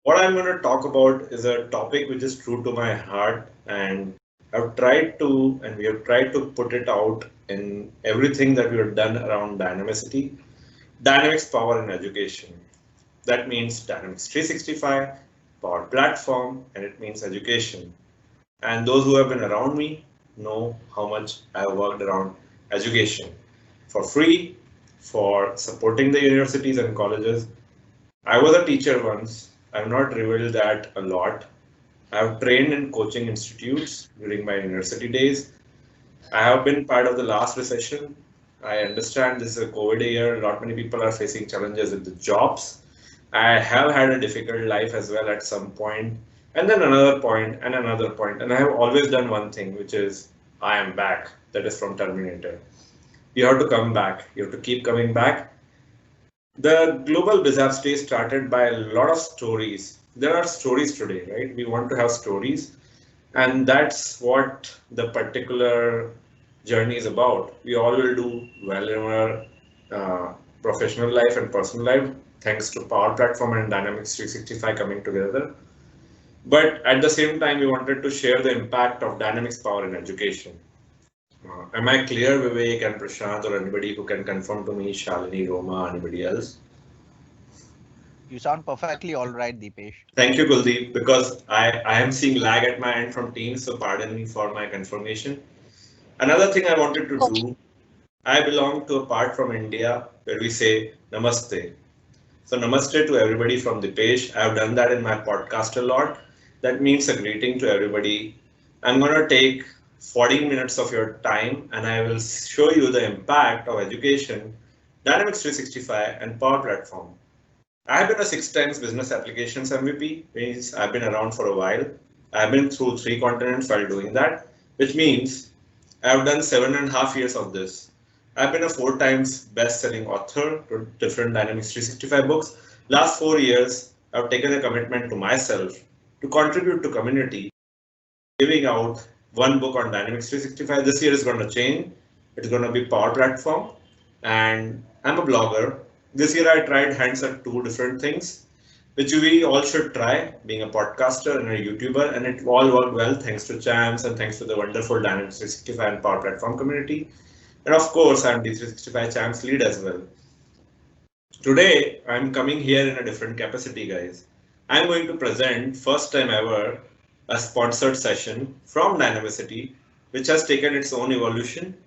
What I'm going to talk about is a topic which is true to my heart, and I've tried to, and we have tried to put it out in everything that we have done around dynamicity, dynamics power in education. That means Dynamics 365, Power Platform, and it means education. And those who have been around me know how much I have worked around education for free, for supporting the universities and colleges. I was a teacher once. I've not revealed that a lot. I've trained in coaching institutes during my university days. I have been part of the last recession. I understand this is a COVID year. A lot many people are facing challenges with the jobs. I have had a difficult life as well at some point, and then another point, and another point. And I have always done one thing, which is I am back. That is from Terminator. You have to come back. You have to keep coming back. The global disaster started by a lot of stories. There are stories today, right? We want to have stories, and that's what the particular journey is about. We all will do well in our professional life and personal life, thanks to Power Platform and Dynamics 365 coming together. But at the same time, we wanted to share the impact of Dynamics Power in education. Am I clear, Vivek and Prashant, or anybody who can confirm to me, Shalini, Roma, anybody else? You sound perfectly all right, Deepesh. Thank you, Kuldeep, because I am seeing lag at my end from Teams, so pardon me for my confirmation. Another thing I wanted to do, I belong to a part from India where we say Namaste. So Namaste to everybody from Dipesh. I've done that in my podcast a lot. That means a greeting to everybody. I'm going to take 40 minutes of your time and I will show you the impact of education, Dynamics 365 and Power Platform. I've been a 6 times business applications MVP, means I've been around for a while. I've been through 3 continents while doing that, which means I've done 7.5 years of this. I've been a 4 times best-selling author to different Dynamics 365 books. Last 4 years, I've taken a commitment to myself to contribute to community, giving out one book on Dynamics 365. This year is going to change. It's going to be Power Platform, and I'm a blogger. This year I tried hands at 2 different things, which we all should try, being a podcaster and a YouTuber, and it all worked well thanks to Champs and thanks to the wonderful Dynamics 365 and Power Platform community. And of course, I'm D365 Champs lead as well. Today, I'm coming here in a different capacity, guys. I'm going to present, first time ever, a sponsored session from Dynamisity, which has taken its own evolution.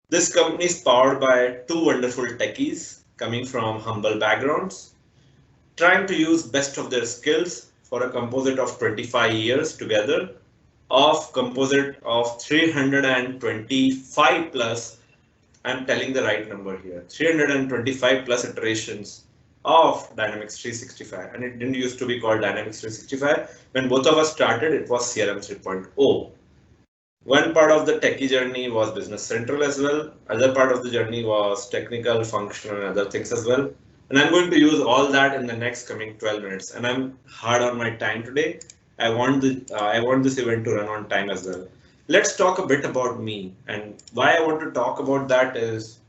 This company is powered by two wonderful techies coming from humble backgrounds, trying to use best of their skills for a composite of 25 years together, of composite of 325 plus. I'm telling the right number here, 325 plus iterations of Dynamics 365, and it didn't used to be called Dynamics 365. When both of us started, it was CRM 3.0. One part of the techie journey was Business Central as well. Other part of the journey was technical, functional, and other things as well. And I'm going to use all that in the next coming 12 minutes. And I'm hard on my time today. I want this event to run on time as well. Let's talk a bit about me, and why I want to talk about that is,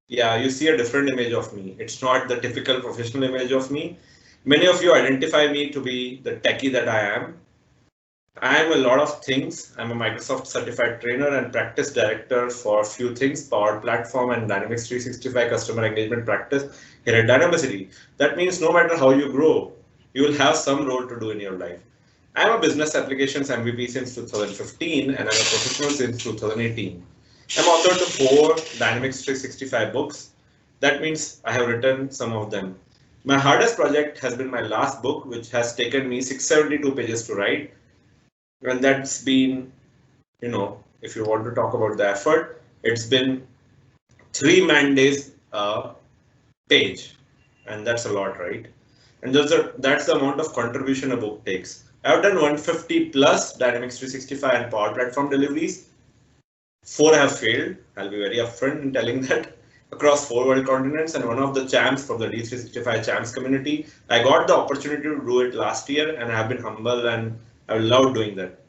yeah, you see a different image of me. It's not the typical professional image of me. Many of you identify me to be the techie that I am. I am a lot of things. I'm a Microsoft certified trainer and practice director for a few things, Power Platform and Dynamics 365 customer engagement practice here at Dynamisity. That means no matter how you grow, you will have some role to do in your life. I'm a business applications MVP since 2015 and I'm a professional since 2018. I'm author to 4 Dynamics 365 books. That means I have written some of them. My hardest project has been my last book, which has taken me 672 pages to write. And that's been, if you want to talk about the effort, it's been 3 man days a page. And that's a lot, right? And that's the amount of contribution a book takes. I've done 150 plus Dynamics 365 and Power Platform deliveries. 4 have failed. I'll be very upfront in telling that across 4 world continents and one of the champs from the D365 champs community. I got the opportunity to do it last year and I have been humble and I love doing that.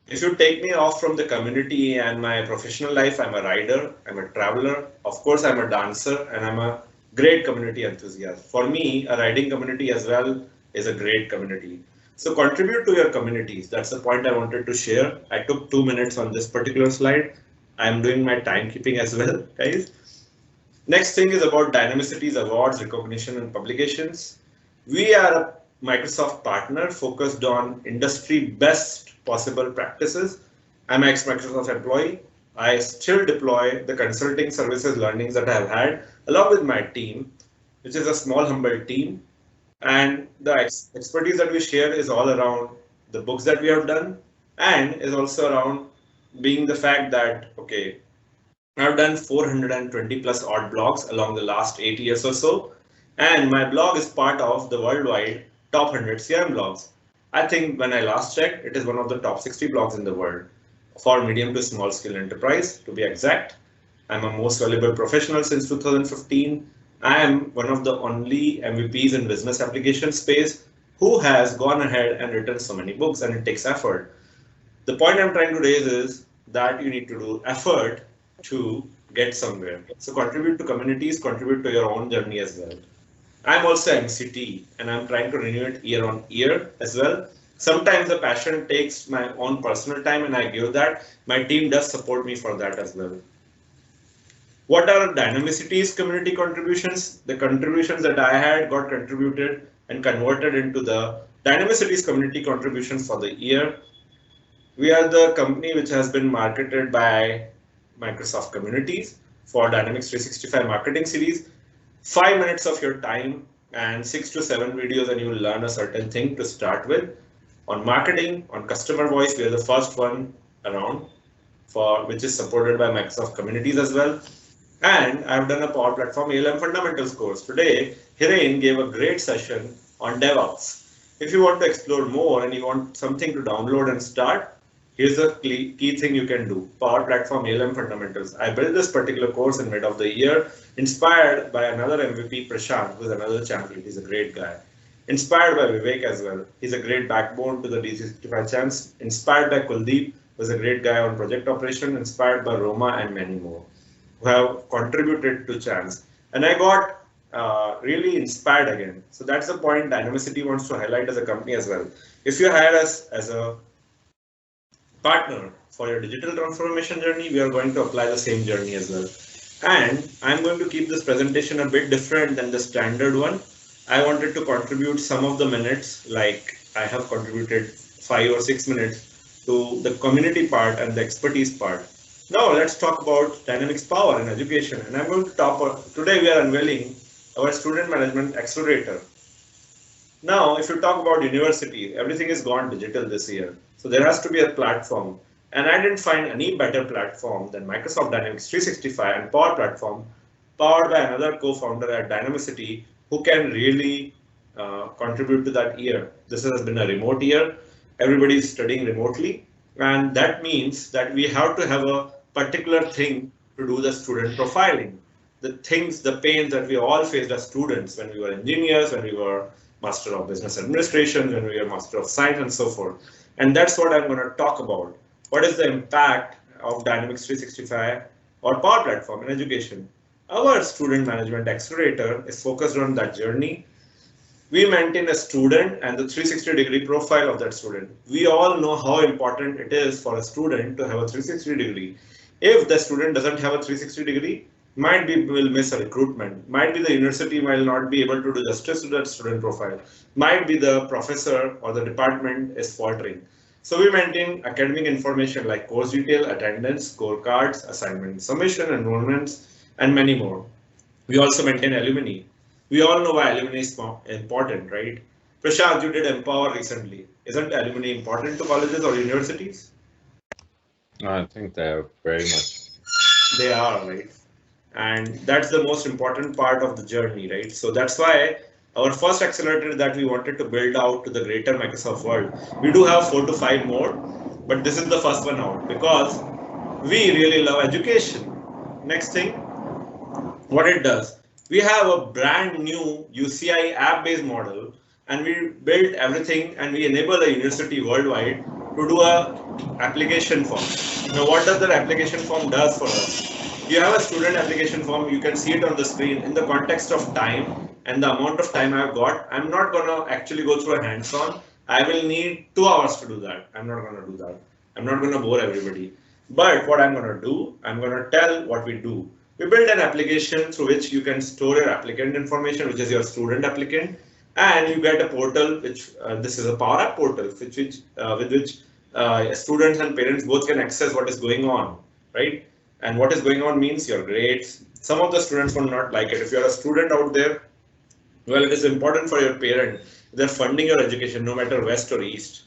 If you take me off from the community and my professional life, I'm a rider, I'm a traveler, of course I'm a dancer and I'm a great community enthusiast. For me, a riding community as well is a great community. So contribute to your communities. That's the point I wanted to share. I took 2 minutes on this particular slide. I'm doing my timekeeping as well, guys. Next thing is about Dynamicity's awards, recognition, and publications. We are a Microsoft partner focused on industry best possible practices. I'm an ex-Microsoft employee. I still deploy the consulting services learnings that I've had along with my team, which is a small, humble team. And the expertise that we share is all around the books that we have done and is also around being the fact that, okay, I've done 420 plus odd blogs along the last 8 years or so, and my blog is part of the worldwide top 100 CRM blogs. I think when I last checked, it is one of the top 60 blogs in the world for medium to small scale enterprise, to be exact. I'm a most valuable professional since 2015. I am one of the only MVPs in business application space who has gone ahead and written so many books, and it takes effort. The point I'm trying to raise is that you need to do effort to get somewhere. So contribute to communities, contribute to your own journey as well. I'm also MCT and I'm trying to renew it year on year as well. Sometimes the passion takes my own personal time and I give that. My team does support me for that as well. What are Dynamicity's community contributions? The contributions that I had got contributed and converted into the Dynamicity's community contributions for the year. We are the company which has been marketed by Microsoft Communities for Dynamics 365 Marketing Series. 5 minutes of your time and 6 to 7 videos and you will learn a certain thing to start with. On marketing, on customer voice, we are the first one around for which is supported by Microsoft Communities as well. And I've done a Power Platform ALM Fundamentals course. Today, Hiren gave a great session on DevOps. If you want to explore more and you want something to download and start, here's the key thing you can do. Power Platform ALM Fundamentals. I built this particular course in mid of the year, inspired by another MVP, Prashant, who's another champion. He's a great guy. Inspired by Vivek as well. He's a great backbone to the D365 champs. Inspired by Kuldeep, who's a great guy on project operation. Inspired by Roma and many more who have contributed to champs. And I got really inspired again. So that's the point Dynamicity wants to highlight as a company as well. If you hire us as a partner for your digital transformation journey, we are going to apply the same journey as well. And I'm going to keep this presentation a bit different than the standard one. I wanted to contribute some of the minutes, like I have contributed 5 or 6 minutes to the community part and the expertise part. Now let's talk about Dynamics Power in education. And I'm going to today we are unveiling our student management accelerator. Now, if you talk about university, everything is gone digital this year. So there has to be a platform. And I didn't find any better platform than Microsoft Dynamics 365 and Power Platform, powered by another co-founder at Dynamicity, who can really contribute to that year. This has been a remote year. Everybody is studying remotely. And that means that we have to have a particular thing to do the student profiling. The things, the pains that we all faced as students when we were engineers, when we were Master of Business Administration, when we were Master of Science and so forth. And that's what I'm going to talk about. What is the impact of Dynamics 365 or Power Platform in education? Our student management accelerator is focused on that journey. We maintain a student and the 360-degree profile of that student. We all know how important it is for a student to have a 360-degree. If the student doesn't have a 360-degree, might be will miss a recruitment, might be the university will not be able to do justice to that student profile, might be the professor or the department is faltering. So we maintain academic information like course detail, attendance, scorecards, assignment submission, enrollments, and many more. We also maintain alumni. We all know why alumni is important, right? Prashant, you did Empower recently. Isn't alumni important to colleges or universities? I think they are very much. They are, right? And that's the most important part of the journey, right? So that's why our first accelerator that we wanted to build out to the greater Microsoft world, we do have 4 to 5 more, but this is the first one out because we really love education. Next thing, what it does, we have a brand new UCI app-based model and we built everything and we enable a university worldwide to do a application form. Now what does that application form does for us? you have a student application form, you can see it on the screen in the context of time and the amount of time I've got. I'm not going to actually go through a hands-on. I will need 2 hours to do that. I'm not going to do that. I'm not going to bore everybody. But what I'm going to do, I'm going to tell what we do. We build an application through which you can store your applicant information, which is your student applicant, and you get a portal, which this is a Power App portal, with which students and parents both can access what is going on, right? And what is going on means your grades. Some of the students will not like it. If you're a student out there, well, it is important for your parent. They're funding your education, no matter west or east.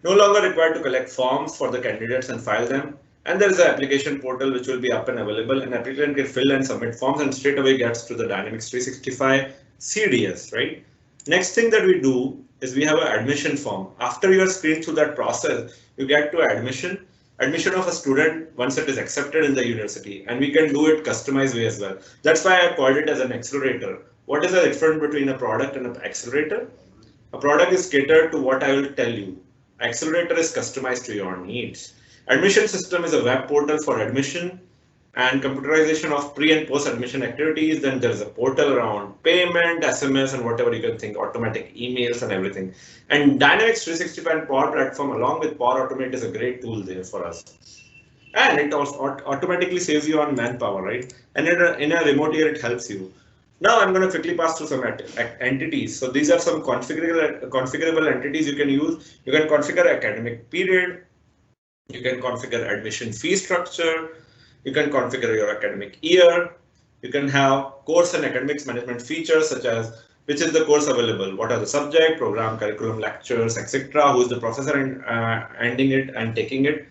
No longer required to collect forms for the candidates and file them. And there is an application portal which will be up and available. An applicant can fill and submit forms and straight away gets to the Dynamics 365 CDS, right? Next thing that we do is we have an admission form. After you are screened through that process, you get to admission of a student once it is accepted in the university, and we can do it customized way as well. That's why I called it as an accelerator. What is the difference between a product and an accelerator? A product is catered to what I will tell you. Accelerator is customized to your needs. Admission system is a web portal for admission and computerization of pre and post admission activities. Then there's a portal around payment, SMS, and whatever you can think, automatic emails and everything. And Dynamics 365 and Power Platform along with Power Automate is a great tool there for us. And it also automatically saves you on manpower, right? And in a remote year, it helps you. Now I'm going to quickly pass through some entities. So these are some configurable entities you can use. You can configure academic period. You can configure admission fee structure. You can configure your academic year. You can have course and academics management features such as which is the course available, what are the subject, program, curriculum, lectures, etc. Who is the professor ending it and taking it.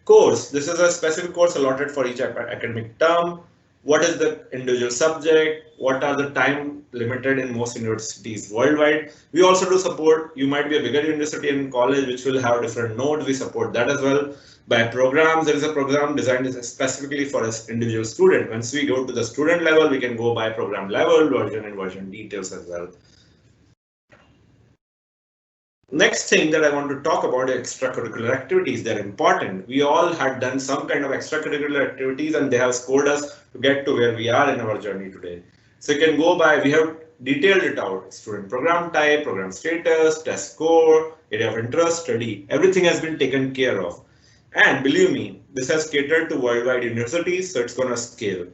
Course, this is a specific course allotted for each academic term. What is the individual subject? What are the time limited in most universities worldwide? We also do support, you might be a bigger university and college which will have different nodes, we support that as well. By programs, there is a program designed specifically for an individual student. Once we go to the student level, we can go by program level, version and version details as well. Next thing that I want to talk about is extracurricular activities. They're important. We all had done some kind of extracurricular activities and they have scored us to get to where we are in our journey today. So you can go by, we have detailed it out, student program type, program status, test score, area of interest, study, everything has been taken care of. And believe me, this has catered to worldwide universities, so it's going to scale.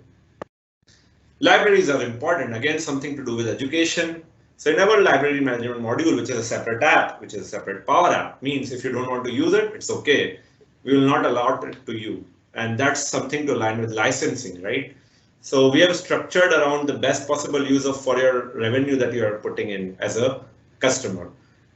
Libraries are important, again, something to do with education. So in our library management module, which is a separate app, which is a separate Power App, means if you don't want to use it, it's okay. We will not allow it to you. And that's something to align with licensing, right? So we have structured around the best possible use of for your revenue that you are putting in as a customer.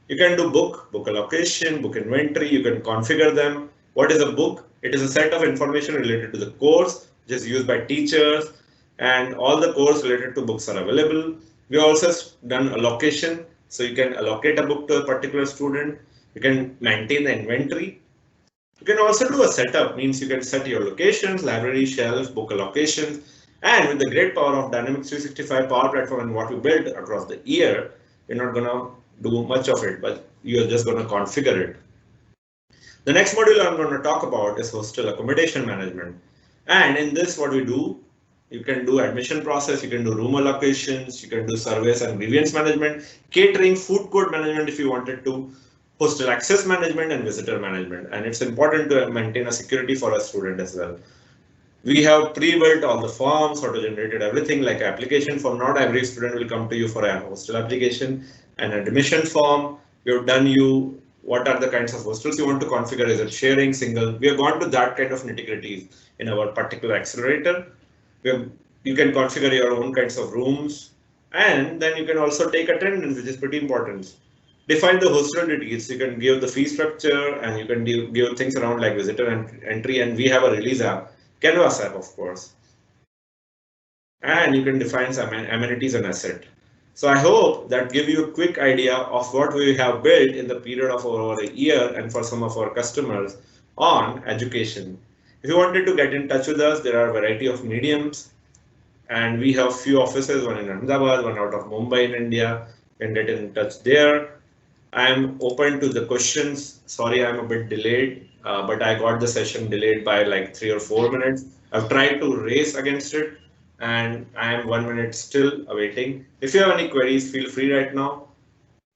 You can do book allocation, book inventory, you can configure them. What is a book? It is a set of information related to the course, which is used by teachers, and all the course related to books are available. We also done allocation, so you can allocate a book to a particular student. You can maintain the inventory. You can also do a setup, means you can set your locations, library, shelf, book allocations, and with the great power of Dynamics 365 Power Platform and what we built across the year, you're not going to do much of it, but you're just going to configure it. The next module I'm going to talk about is hostel accommodation management. And in this, what we do, you can do admission process, you can do room allocations, you can do surveys and grievance management, catering, food court management if you wanted to, hostel access management and visitor management. And it's important to maintain a security for a student as well. We have pre-built all the forms, auto-generated everything like application form. Not every student will come to you for a hostel application. An admission form, we have done you what are the kinds of hostels you want to configure. Is it sharing, single? We have gone to that kind of nitty-gritties in our particular accelerator. You can configure your own kinds of rooms, and then you can also take attendance, which is pretty important. Define the hostel details. You can give the fee structure, and you can give things around like visitor entry, and we have a release app, Canvas app, of course. And you can define some amenities and asset. So I hope that give you a quick idea of what we have built in the period of over a year and for some of our customers on education. If you wanted to get in touch with us, there are a variety of mediums, and we have few offices, one in Ahmedabad, one out of Mumbai in India. You can get in touch there. I'm open to the questions. Sorry, I'm a bit delayed, but I got the session delayed by like 3 or 4 minutes. I've tried to race against it, and I am 1 minute still awaiting. If you have any queries, feel free right now.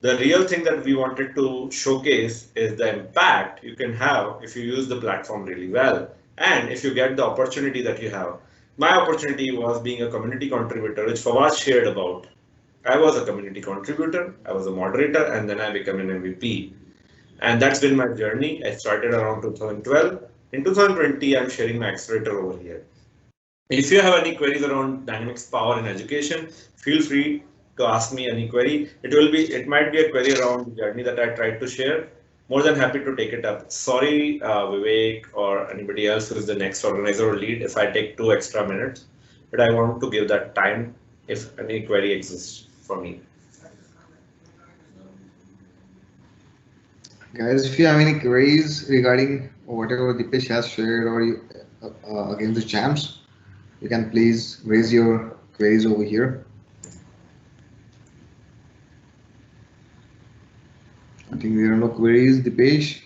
The real thing that we wanted to showcase is the impact you can have if you use the platform really well, and if you get the opportunity that you have. My opportunity was being a community contributor, which Fawaz shared about. I was a community contributor, I was a moderator, and then I became an MVP. And that's been my journey. I started around 2012. In 2020, I'm sharing my accelerator over here. If you have any queries around Dynamics Power in education, feel free to ask me any query. It might be a query around the journey that I tried to share. More than happy to take it up. Sorry, Vivek or anybody else who is the next organizer or lead, if I take 2 extra minutes, but I want to give that time if any query exists for me. Guys, if you have any queries regarding whatever Dipesh has shared or you, against the champs, you can please raise your queries over here. I think there are no queries, Dipesh.